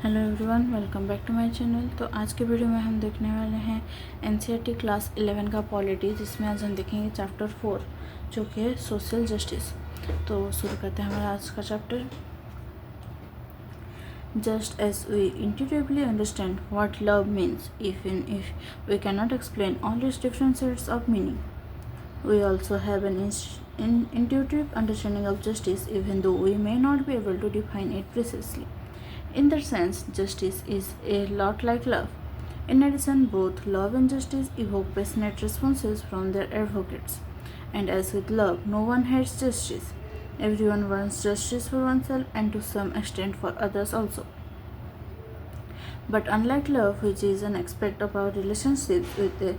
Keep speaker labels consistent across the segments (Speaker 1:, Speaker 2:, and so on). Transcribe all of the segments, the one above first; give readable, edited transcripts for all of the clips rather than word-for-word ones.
Speaker 1: Hello everyone, welcome back to my channel. तो आज के वीडियो में हम देखने वाले हैं एनसीईआरटी क्लास 11 का पॉलिटी, जिसमें आज हम देखेंगे चैप्टर 4 जो कि है सोशल जस्टिस। तो शुरू करते हैं हमारा आज का chapter. Just as we intuitively understand what love means, even if we can not explain all its different sets of meaning, we also have an intuitive understanding of justice, even though we may not be able to define it precisely. In that sense, justice is a lot like love. In addition, both love and justice evoke passionate responses from their advocates. And as with love, no one hates justice. Everyone wants justice for oneself and to some extent for others also. But unlike love, which is an aspect of our relationships with a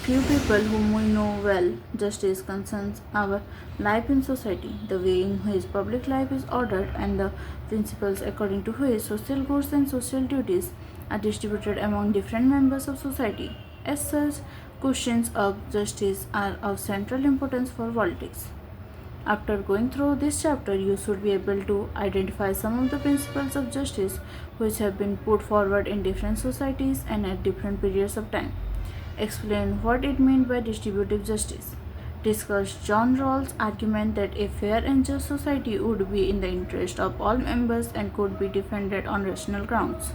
Speaker 1: few people whom we know well, justice concerns our life in society, the way in which public life is ordered, and the principles according to which social goods and social duties are distributed among different members of society. As such, questions of justice are of central importance for politics. After going through this chapter, you should be able to identify some of the principles of justice which have been put forward in different societies and at different periods of time. Explain what it means by distributive justice. Discuss John Rawls' argument that a fair and just society would be in the interest of all members and could be defended on rational grounds.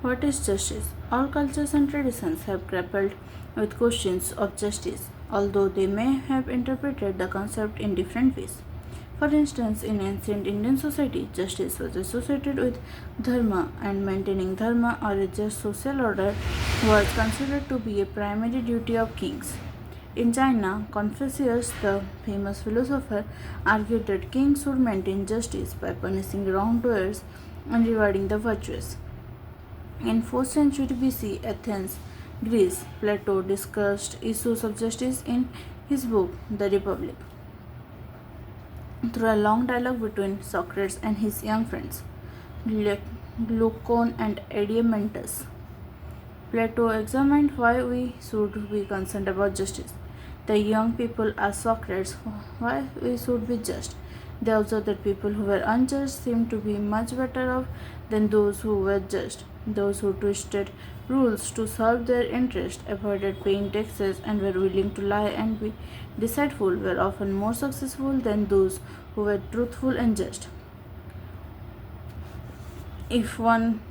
Speaker 1: What is justice? All cultures and traditions have grappled with questions of justice, although they may have interpreted the concept in different ways. For instance, in ancient Indian society, justice was associated with dharma, and maintaining dharma or a just social order was considered to be a primary duty of kings. In China, Confucius, the famous philosopher, argued that kings should maintain justice by punishing wrongdoers and rewarding the virtuous. In 4th century BC, Athens, Greece, Plato discussed issues of justice in his book, The Republic, through a long dialogue between Socrates and his young friends, Glaucon and Adeimantus. Plato examined why we should be concerned about justice. The young people asked Socrates why we should be just. They observed that people who were unjust seemed to be much better off than those who were just. Those who twisted rules to serve their interest, avoided paying taxes, and were willing to lie and be deceitful were often more successful than those who were truthful and just. If one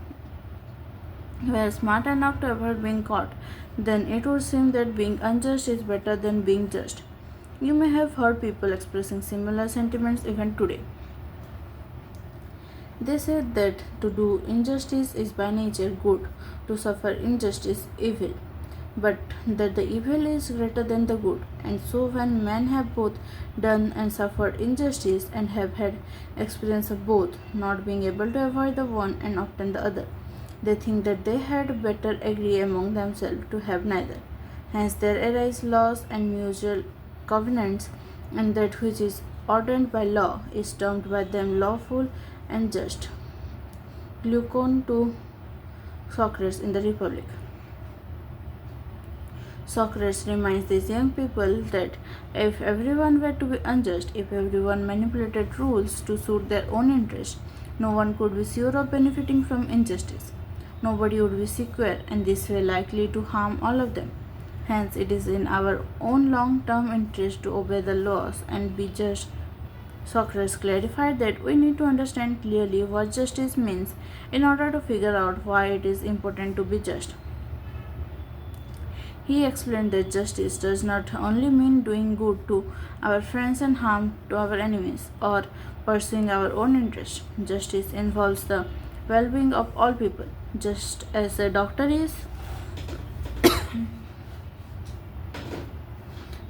Speaker 1: were smart enough to avoid being caught, then it would seem that being unjust is better than being just. You may have heard people expressing similar sentiments even today. They said that to do injustice is by nature good, to suffer injustice evil, but that the evil is greater than the good. And so when men have both done and suffered injustice and have had experience of both, not being able to avoid the one and often the other, they think that they had better agree among themselves to have neither. Hence there arise laws and mutual covenants, and that which is ordained by law is termed by them lawful and just. Glaucon to Socrates in the Republic. Socrates reminds these young people that if everyone were to be unjust, if everyone manipulated rules to suit their own interest, no one could be sure of benefiting from injustice. Nobody would be secure, and this way likely to harm all of them. Hence, it is in our own long-term interest to obey the laws and be just. Socrates clarified that we need to understand clearly what justice means in order to figure out why it is important to be just. He explained that justice does not only mean doing good to our friends and harm to our enemies or pursuing our own interests. Justice involves the well-being of all people, just as a doctor is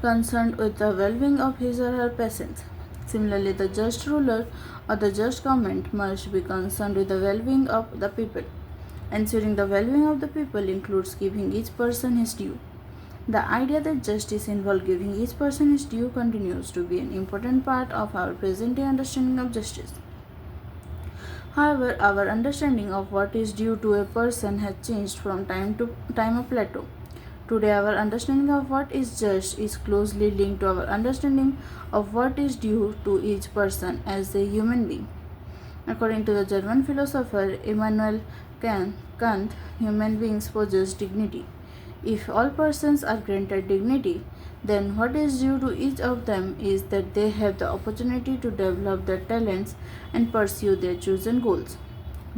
Speaker 1: concerned with the well-being of his or her patients. Similarly, the just ruler or the just government must be concerned with the well-being of the people. Ensuring the well-being of the people includes giving each person his due. The idea that justice involves giving each person his due continues to be an important part of our present-day understanding of justice. However, our understanding of what is due to a person has changed from time to time of Plato. Today, our understanding of what is just is closely linked to our understanding of what is due to each person as a human being. According to the German philosopher Immanuel Kant, human beings possess dignity. If all persons are granted dignity, then what is due to each of them is that they have the opportunity to develop their talents and pursue their chosen goals.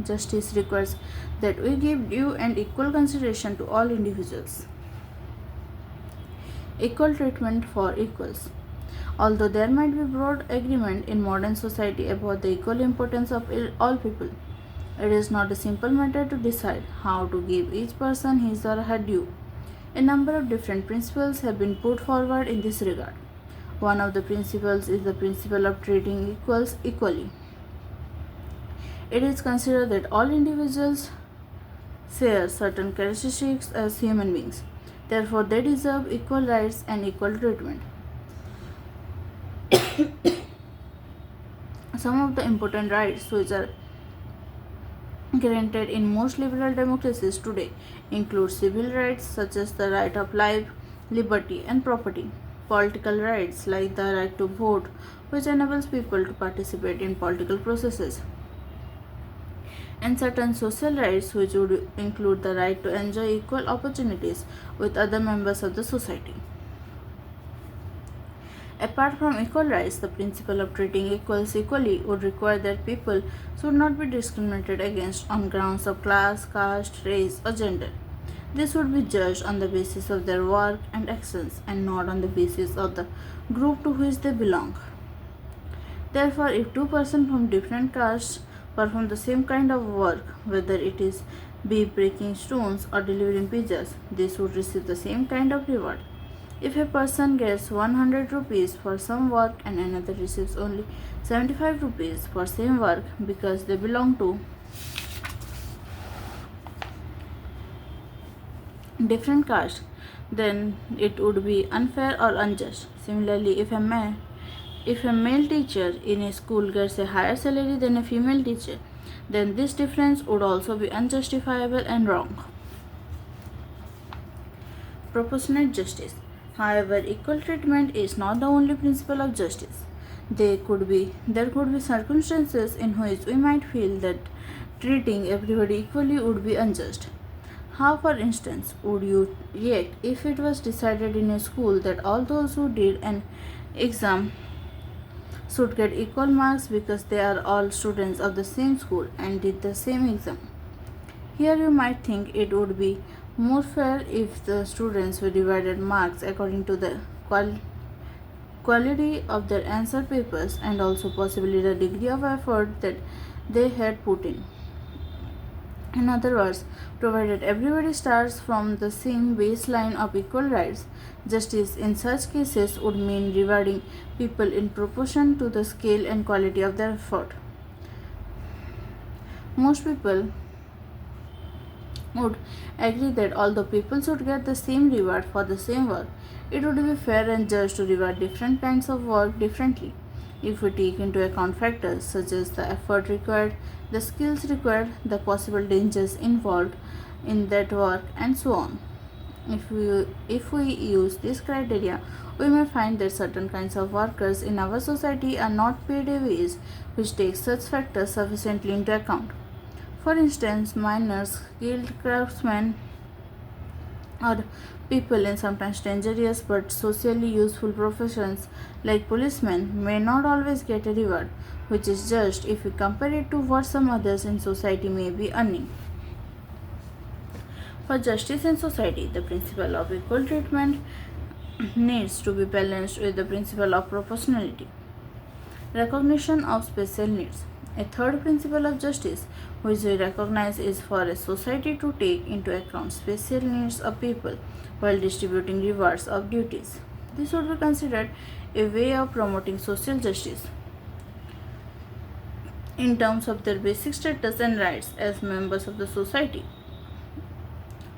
Speaker 1: Justice requires that we give due and equal consideration to all individuals. Equal treatment for equals. Although there might be broad agreement in modern society about the equal importance of all people, it is not a simple matter to decide how to give each person his or her due. A number of different principles have been put forward in this regard. One of the principles is the principle of treating equals equally. It is considered that all individuals share certain characteristics as human beings. Therefore, they deserve equal rights and equal treatment. Some of the important rights which are granted in most liberal democracies today include civil rights such as the right of life, liberty, and property, political rights like the right to vote, which enables people to participate in political processes, and certain social rights which would include the right to enjoy equal opportunities with other members of the society. Apart from equal rights, the principle of treating equals equally would require that people should not be discriminated against on grounds of class, caste, race, or gender. This would be judged on the basis of their work and actions and not on the basis of the group to which they belong. Therefore, if two persons from different castes perform the same kind of work, whether it is be breaking stones or delivering pizzas, this would receive the same kind of reward. If a person gets 100 rupees for some work and another receives only 75 rupees for same work because they belong to different castes, then it would be unfair or unjust. Similarly, if a male teacher in a school gets a higher salary than a female teacher, then this difference would also be unjustifiable and wrong. Proportionate justice. However, equal treatment is not the only principle of justice. There could be circumstances in which we might feel that treating everybody equally would be unjust. How, for instance, would you react if it was decided in a school that all those who did an exam should get equal marks because they are all students of the same school and did the same exam? Here you might think it would be more fair if the students were divided marks according to the quality of their answer papers and also possibly the degree of effort that they had put in. In other words, provided everybody starts from the same baseline of equal rights, justice in such cases would mean rewarding people in proportion to the scale and quality of their effort. Most people would agree that although people should get the same reward for the same work, it would be fair and just to reward different kinds of work differently. If we take into account factors such as the effort required, the skills required, the possible dangers involved in that work, and so on. If we use this criteria, we may find that certain kinds of workers in our society are not paid a wage which takes such factors sufficiently into account. For instance, miners, skilled craftsmen, or people in sometimes dangerous but socially useful professions like policemen may not always get a reward, which is just if we compare it to what some others in society may be earning. For justice in society, the principle of equal treatment needs to be balanced with the principle of proportionality. Recognition of special needs. A third principle of justice which we recognize is for a society to take into account special needs of people while distributing rewards of duties. This would be considered a way of promoting social justice in terms of their basic status and rights as members of the society.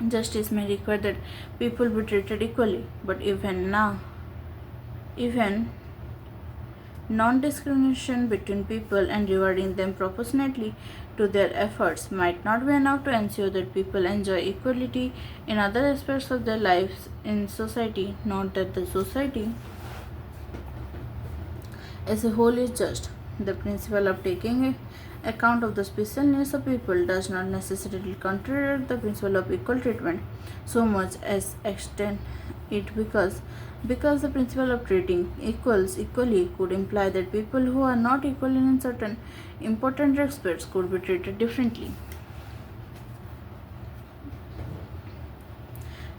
Speaker 1: Justice may require that people be treated equally, but even Non-discrimination between people and rewarding them proportionately to their efforts might not be enough to ensure that people enjoy equality in other aspects of their lives in society, not that the society as a whole is just. The principle of taking account of the special needs of people does not necessarily contradict the principle of equal treatment so much as extend it because the principle of treating equals equally could imply that people who are not equal in certain important respects could be treated differently.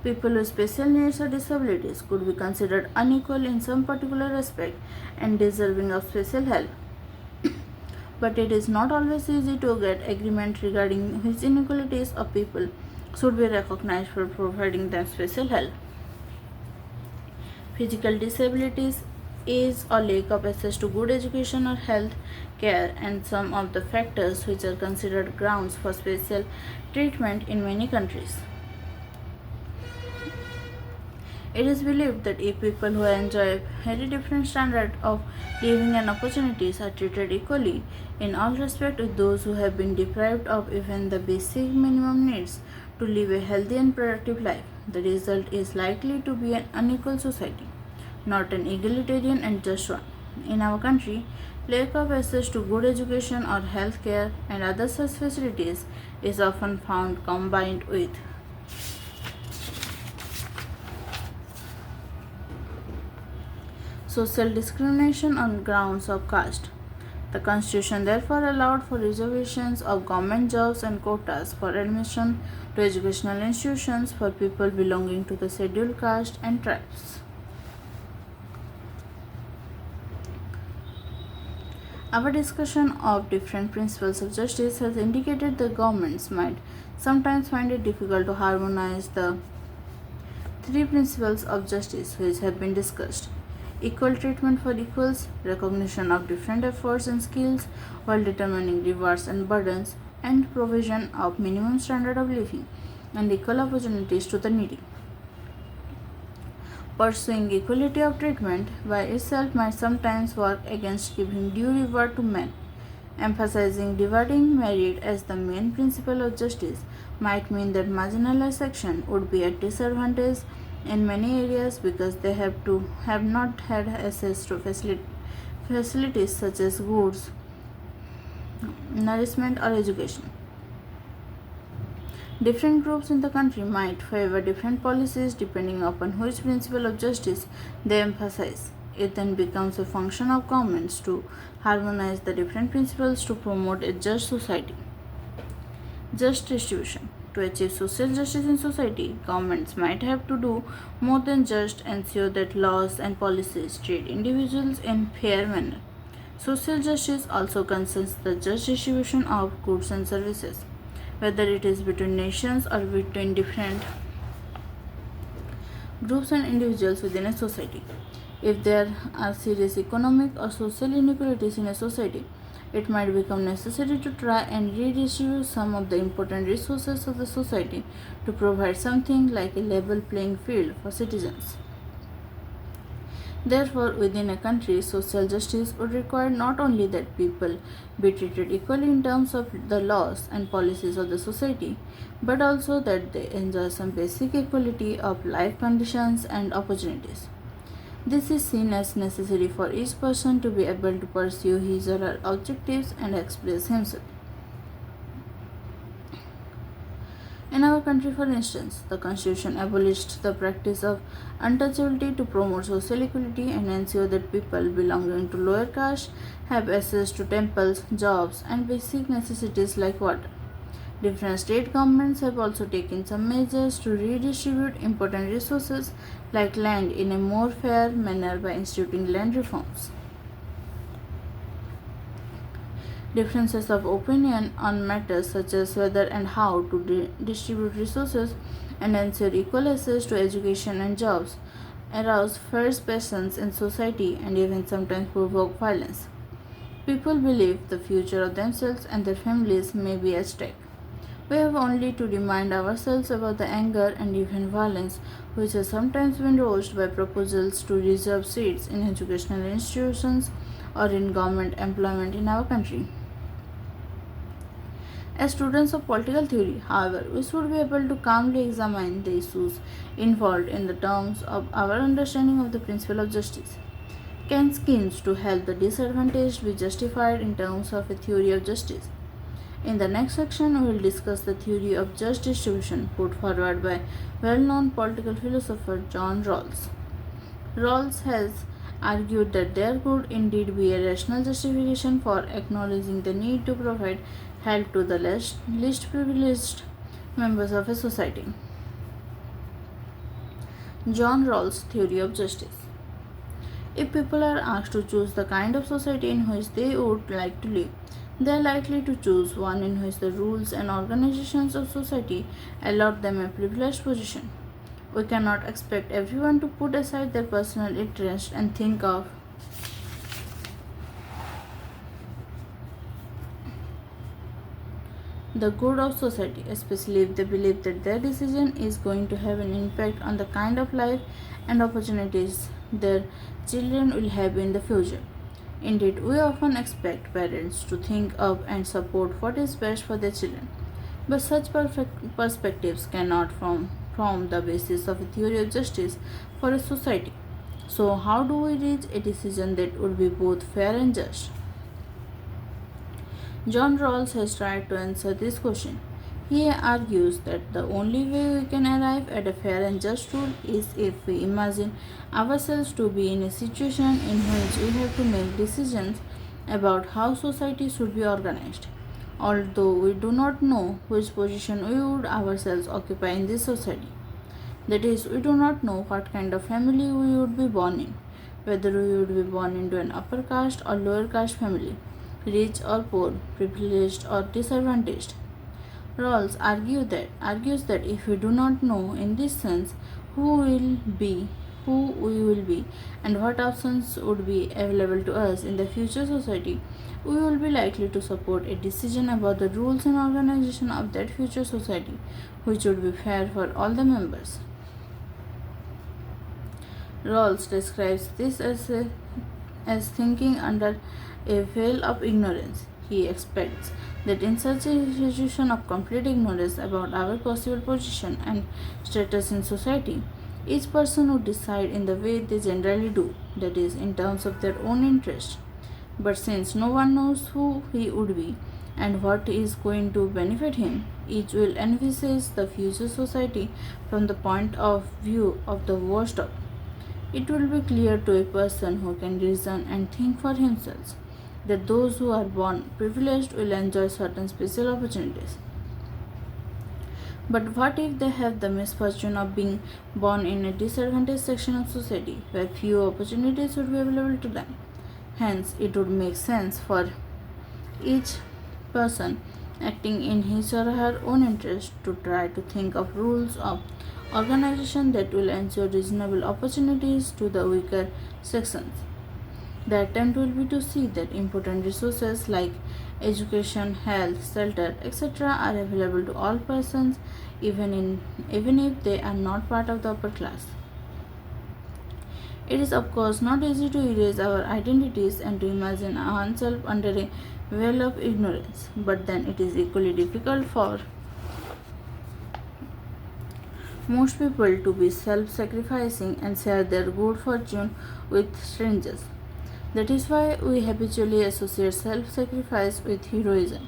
Speaker 1: People with special needs or disabilities could be considered unequal in some particular respect and deserving of special help. But it is not always easy to get agreement regarding which inequalities of people should be recognized for providing them special help. Physical disabilities, age or lack of access to good education or health care, and some of the factors which are considered grounds for special treatment in many countries. It is believed that if people who enjoy very different standards of living and opportunities are treated equally in all respect with those who have been deprived of even the basic minimum needs to live a healthy and productive life, the result is likely to be an unequal society, not an egalitarian and just one. In our country, lack of access to good education or health care and other such facilities is often found combined with social discrimination on grounds of caste. The Constitution therefore allowed for reservations of government jobs and quotas for admission to educational institutions for people belonging to the scheduled caste and tribes. Our discussion of different principles of justice has indicated that governments might sometimes find it difficult to harmonize the three principles of justice which have been discussed: equal treatment for equals, recognition of different efforts and skills while determining rewards and burdens, and provision of minimum standard of living and equal opportunities to the needy. Pursuing equality of treatment by itself might sometimes work against giving due reward to men. Emphasizing dividing merit as the main principle of justice might mean that marginalized section would be at disadvantage in many areas because they have not had access to facilities such as goods, nourishment, or education. Different groups in the country might favor different policies depending upon which principle of justice they emphasize. It then becomes a function of governments to harmonize the different principles to promote a just society. Just distribution. To achieve social justice in society, governments might have to do more than just ensure that laws and policies treat individuals in fair manner. Social justice also concerns the just distribution of goods and services, whether it is between nations or between different groups and individuals within a society. If there are serious economic or social inequalities in a society, it might become necessary to try and redistribute some of the important resources of the society to provide something like a level playing field for citizens. Therefore, within a country, social justice would require not only that people be treated equally in terms of the laws and policies of the society, but also that they enjoy some basic equality of life conditions and opportunities. This is seen as necessary for each person to be able to pursue his or her objectives and express himself. In our country, for instance, the Constitution abolished the practice of untouchability to promote social equality and ensure that people belonging to lower caste have access to temples, jobs, and basic necessities like water. Different state governments have also taken some measures to redistribute important resources like land in a more fair manner by instituting land reforms. Differences of opinion on matters such as whether and how to distribute resources and ensure equal access to education and jobs arouse fierce passions in society and even sometimes provoke violence. People believe the future of themselves and their families may be at stake. We have only to remind ourselves about the anger and even violence which has sometimes been roused by proposals to reserve seats in educational institutions or in government employment in our country. As students of political theory, however, we should be able to calmly examine the issues involved in the terms of our understanding of the principle of justice. Can schemes to help the disadvantaged be justified in terms of a theory of justice? In the next section, we will discuss the theory of just distribution put forward by well-known political philosopher John Rawls. Rawls has argued that there could indeed be a rational justification for acknowledging the need to provide help to the least privileged members of a society. John Rawls' theory of justice. If people are asked to choose the kind of society in which they would like to live, they are likely to choose one in which the rules and organizations of society allot them a privileged position. We cannot expect everyone to put aside their personal interest and think of the good of society, especially if they believe that their decision is going to have an impact on the kind of life and opportunities their children will have in the future. Indeed, we often expect parents to think of and support what is best for their children, but such perspectives cannot form the basis of a theory of justice for a society. So, how do we reach a decision that would be both fair and just? John Rawls has tried to answer this question. He argues that the only way we can arrive at a fair and just rule is if we imagine ourselves to be in a situation in which we have to make decisions about how society should be organized. Although we do not know which position we would ourselves occupy in this society. That is, we do not know what kind of family we would be born in, whether we would be born into an upper caste or lower caste family, rich or poor, privileged or disadvantaged. Rawls argues that if we do not know in this sense who we will be and what options would be available to us in the future society, we will be likely to support a decision about the rules and organization of that future society, which would be fair for all the members. Rawls describes this as thinking under a veil of ignorance. He expects that in such a situation of complete ignorance about our possible position and status in society, each person would decide in the way they generally do, that is, in terms of their own interest. But since no one knows who he would be and what is going to benefit him, each will envisage the future society from the point of view of the worst of. It will be clear to a person who can reason and think for himself that those who are born privileged will enjoy certain special opportunities. But what if they have the misfortune of being born in a disadvantaged section of society where few opportunities would be available to them? Hence, it would make sense for each person acting in his or her own interest to try to think of rules of organization that will ensure reasonable opportunities to the weaker sections. The attempt will be to see that important resources like education, health, shelter, etc. are available to all persons even if they are not part of the upper class. It is of course not easy to erase our identities and to imagine oneself under a veil of ignorance, but then it is equally difficult for most people to be self-sacrificing and share their good fortune with strangers. That is why we habitually associate self-sacrifice with heroism.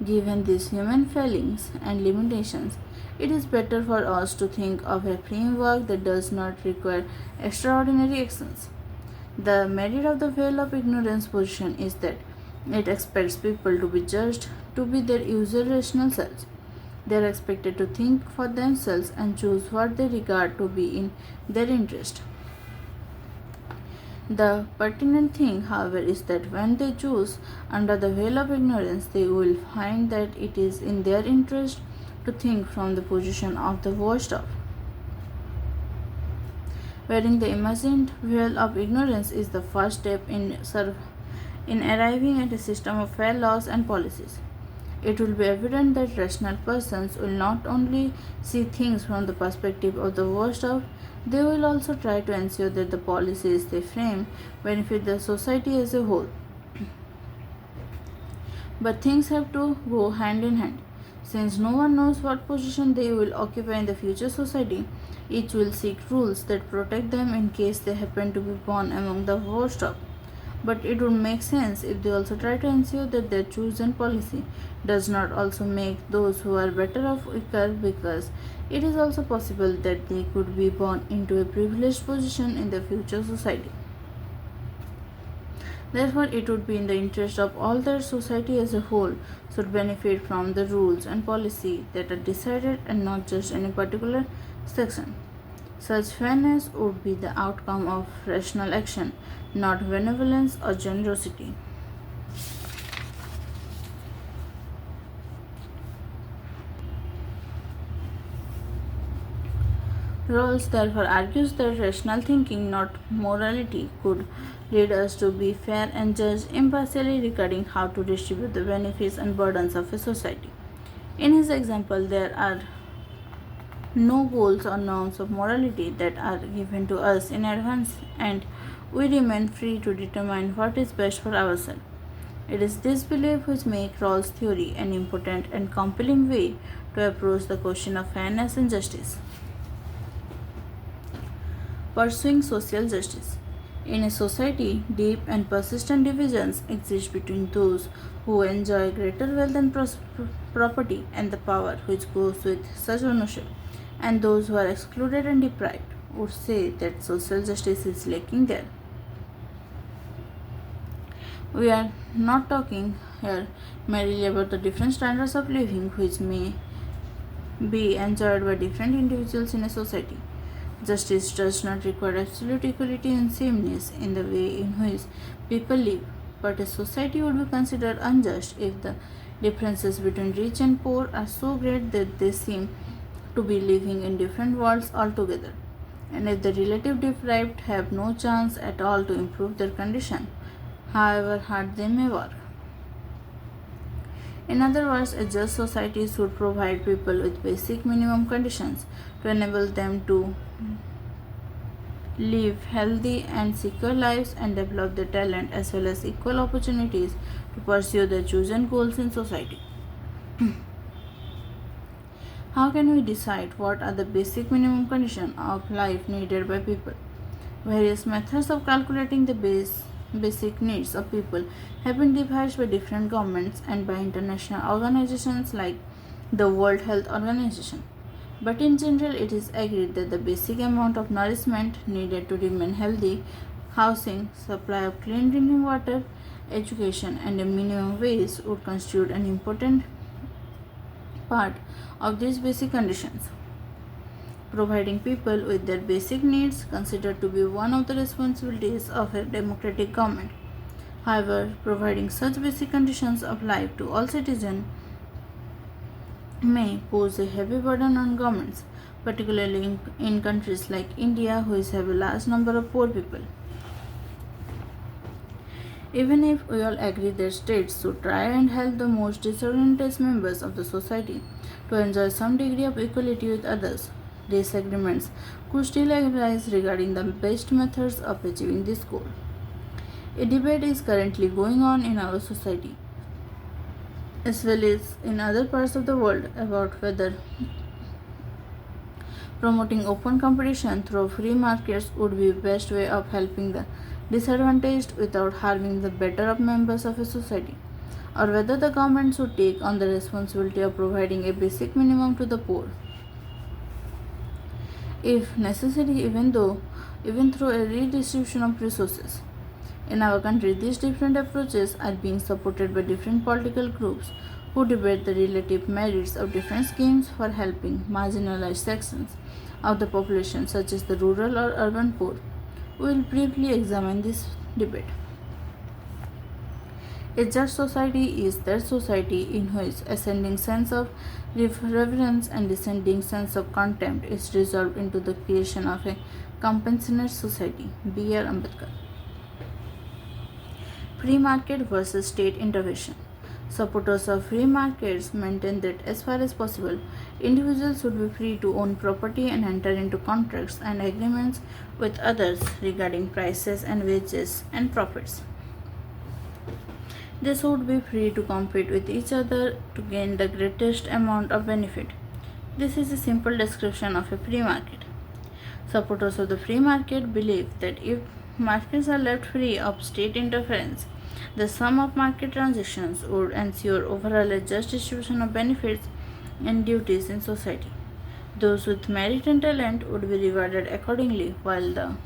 Speaker 1: Given these human failings and limitations, it is better for us to think of a framework that does not require extraordinary actions. The merit of the veil of ignorance position is that it expects people to be judged to be their usual rational selves. They are expected to think for themselves and choose what they regard to be in their interest. The pertinent thing, however, is that when they choose under the veil of ignorance, they will find that it is in their interest to think from the position of the worst of. Wearing the imagined veil of ignorance is the first step in arriving at a system of fair laws and policies. It will be evident that rational persons will not only see things from the perspective of the worst of, They will also try to ensure that the policies they frame benefit the society as a whole. But things have to go hand in hand. Since no one knows what position they will occupy in the future society, each will seek rules that protect them in case they happen to be born among the worst of. But it would make sense if they also try to ensure that their chosen policy does not also make those who are better off weaker, because it is also possible that they could be born into a privileged position in the future society. Therefore, it would be in the interest of all that society as a whole should benefit from the rules and policy that are decided and not just any particular section. Such fairness would be the outcome of rational action, not benevolence or generosity. Rawls therefore argues that rational thinking, not morality, could lead us to be fair and judge impartially regarding how to distribute the benefits and burdens of a society. In his example, there are no goals or norms of morality that are given to us in advance, and we remain free to determine what is best for ourselves. It is this belief which makes Rawls' theory an important and compelling way to approach the question of fairness and justice. Pursuing social justice. In a society, deep and persistent divisions exist between those who enjoy greater wealth and property and the power which goes with such ownership, and those who are excluded and deprived, would say that social justice is lacking there. We are not talking here merely about the different standards of living which may be enjoyed by different individuals in a society. Justice does not require absolute equality and sameness in the way in which people live, but a society would be considered unjust if the differences between rich and poor are so great that they seem to be living in different worlds altogether, and if the relative deprived have no chance at all to improve their condition, however hard they may work. In other words, a just society should provide people with basic minimum conditions to enable them to live healthy and secure lives and develop their talent as well as equal opportunities to pursue their chosen goals in society. How can we decide what are the basic minimum conditions of life needed by people? Various methods of calculating the basic needs of people have been devised by different governments and by international organizations like the World Health Organization. But in general, it is agreed that the basic amount of nourishment needed to remain healthy, housing, supply of clean drinking water, education, and a minimum wage would constitute an important part of these basic conditions. Providing people with their basic needs considered to be one of the responsibilities of a democratic government. However, providing such basic conditions of life to all citizens may pose a heavy burden on governments, particularly in countries like India, which have a large number of poor people. Even if we all agree that states should try and help the most disadvantaged members of the society to enjoy some degree of equality with others, disagreements could still arise regarding the best methods of achieving this goal. A debate is currently going on in our society, as well as in other parts of the world, about whether promoting open competition through free markets would be the best way of helping the disadvantaged without harming the better of members of a society, or whether the government should take on the responsibility of providing a basic minimum to the poor, if necessary, even through a redistribution of resources. In our country, these different approaches are being supported by different political groups who debate the relative merits of different schemes for helping marginalized sections of the population, such as the rural or urban poor. We will briefly examine this debate. A just society is that society in which ascending sense of reverence and descending sense of contempt is resolved into the creation of a compassionate society. B. R. Ambedkar. Free market versus state intervention. Supporters of free markets maintain that as far as possible, individuals should be free to own property and enter into contracts and agreements with others regarding prices and wages and profits. They should be free to compete with each other to gain the greatest amount of benefit. This is a simple description of a free market. Supporters of the free market believe that if markets are left free of state interference, the sum of market transactions would ensure overall a just distribution of benefits and duties in society. Those with merit and talent would be rewarded accordingly, while the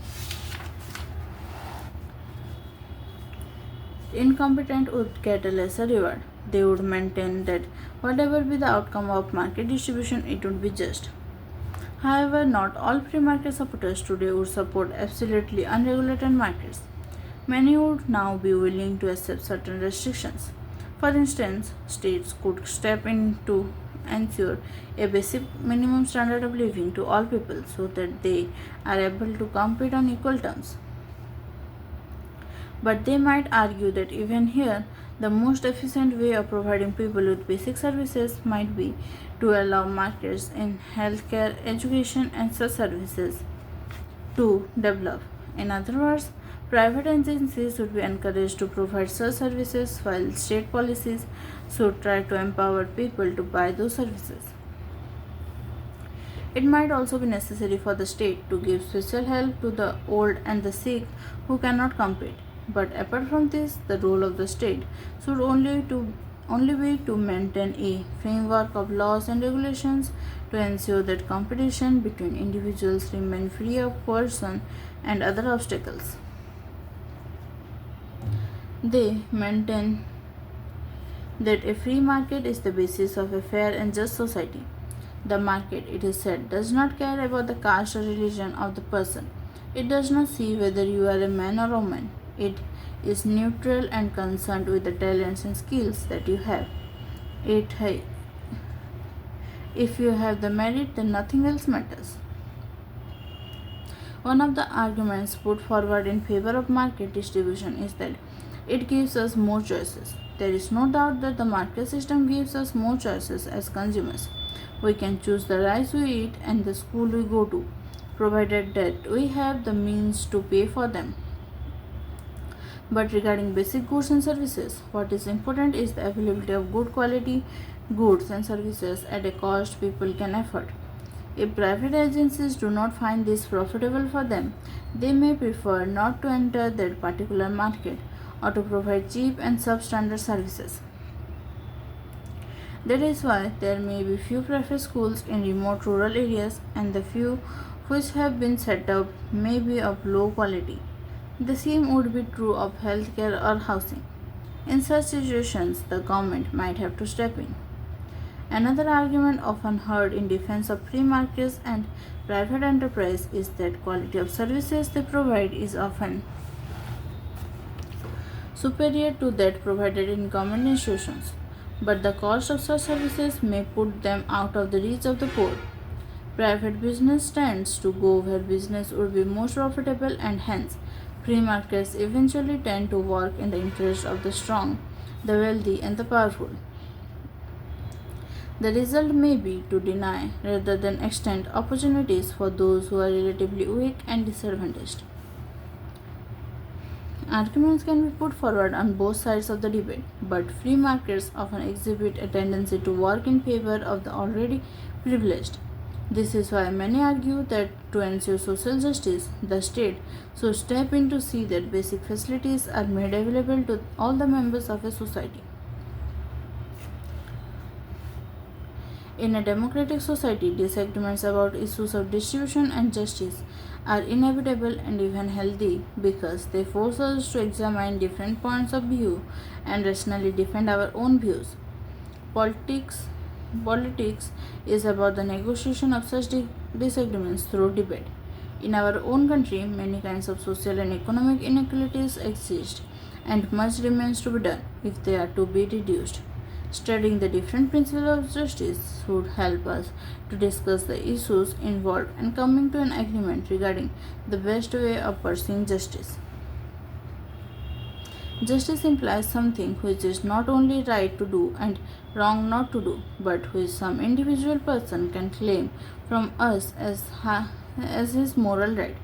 Speaker 1: incompetent would get a lesser reward. They would maintain that whatever be the outcome of market distribution, it would be just. However, not all free market supporters today would support absolutely unregulated markets. Many would now be willing to accept certain restrictions. For instance, states could step in to ensure a basic minimum standard of living to all people so that they are able to compete on equal terms. But they might argue that even here, the most efficient way of providing people with basic services might be to allow markets in healthcare, education, and such services to develop. In other words, private agencies should be encouraged to provide such services while state policies should try to empower people to buy those services. It might also be necessary for the state to give special help to the old and the sick who cannot compete. But apart from this, the role of the state should only be to maintain a framework of laws and regulations to ensure that competition between individuals remain free of coercion and other obstacles. They maintain that a free market is the basis of a fair and just society. The market, it is said, does not care about the caste or religion of the person. It does not see whether you are a man or a woman. It is neutral and concerned with the talents and skills that you have. If you have the merit, then nothing else matters. One of the arguments put forward in favor of market distribution is that it gives us more choices. There is no doubt that the market system gives us more choices as consumers. We can choose the rice we eat and the school we go to, provided that we have the means to pay for them. But regarding basic goods and services, what is important is the availability of good quality goods and services at a cost people can afford. If private agencies do not find this profitable for them, they may prefer not to enter that particular market or to provide cheap and substandard services. That is why there may be few private schools in remote rural areas, and the few which have been set up may be of low quality. The same would be true of healthcare or housing. In such situations, the government might have to step in. Another argument often heard in defense of free markets and private enterprise is that quality of services they provide is often superior to that provided in government institutions, but the cost of such services may put them out of the reach of the poor. Private business tends to go where business would be most profitable, and hence free markets eventually tend to work in the interest of the strong, the wealthy, and the powerful. The result may be to deny rather than extend opportunities for those who are relatively weak and disadvantaged. Arguments can be put forward on both sides of the debate, but free markets often exhibit a tendency to work in favor of the already privileged. This is why many argue that to ensure social justice, the state should step in to see that basic facilities are made available to all the members of a society. In a democratic society, disagreements about issues of distribution and justice are inevitable and even healthy because they force us to examine different points of view and rationally defend our own views. Politics Politics is about the negotiation of such disagreements through debate. In our own country, many kinds of social and economic inequalities exist, and much remains to be done if they are to be reduced. Studying the different principles of justice would help us to discuss the issues involved and coming to an agreement regarding the best way of pursuing justice. Justice implies something which is not only right to do and wrong not to do, but which some individual person can claim from us as his moral right.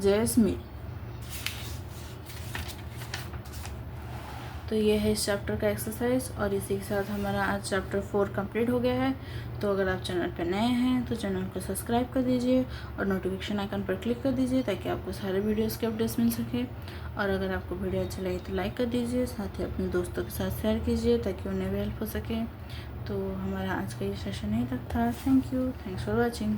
Speaker 1: J.S. Mill। तो ये है इस chapter का exercise, और इसी के साथ हमारा आज चैप्टर 4 कंप्लीट हो गया है। तो अगर आप चैनल पर नए हैं तो चैनल को सब्सक्राइब कर दीजिए और नोटिफिकेशन आइकन पर क्लिक कर दीजिए ताकि आपको सारे वीडियोस के अपडेट्स मिल सके। और अगर आपको वीडियो अच्छी लगी तो लाइक कर दीजिए, साथ ही अपने दोस्तों के साथ शेयर कीजिए ताकि उन्हें भी हेल्प हो सके। तो हमारा आज का ये सेशन यहीं तक था। Thank you, thanks for watching.